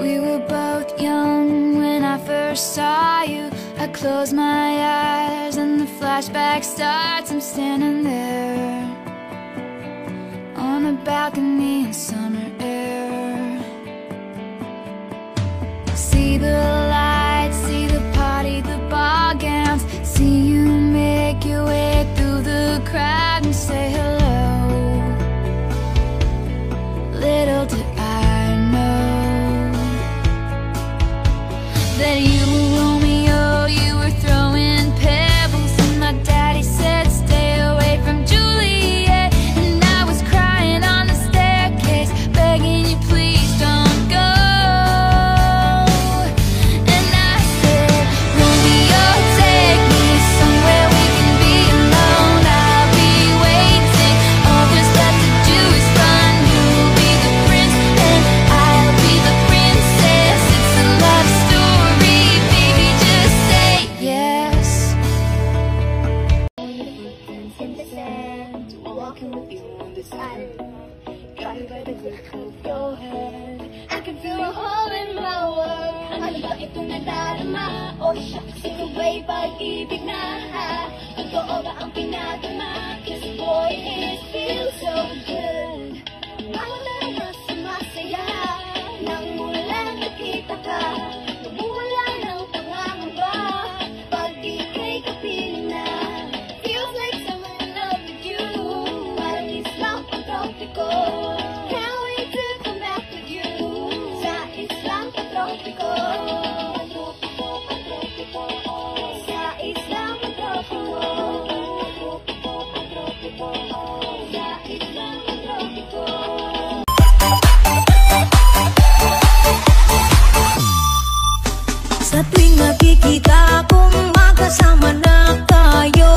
We were both young when I first saw you. I close my eyes and the flashback starts. I'm standing there on a balcony in summer air. See the lights, see the party, the ball gowns. See you make your way through the crowd and say hello. Little did I know that you were Romeo, you were throwing pebbles, and my daddy said stay away from Juliet. And I was crying on the staircase, begging you please don't go. And I said, Romeo, take me somewhere we can be alone. I'll be waiting, all there's left to do is run. You'll be the prince and I'll be the princess. It's a love story, baby, just say yes. In the sand, walking with you on this island, got you by the grip of your hand. I can feel a hole in my world. Ano ba itong nadarama? Oh shucks, ito ba'y pag-ibig na? Totoo ba ang pinagama? 'Cause boy, it feels so good. Bawat oras sumasaya nang mulang nakita ka. Nawawala ng pangangamba pag di kay kapiling na. Feels like someone in love with you. Parang Islam ang tropiko. Can't wait to come back with you. Sa Islam ang tropiko. Sa Islam ang tropiko. Sa Islam ang tropiko. Sa tuwing magkikita kung magkasama na tayo,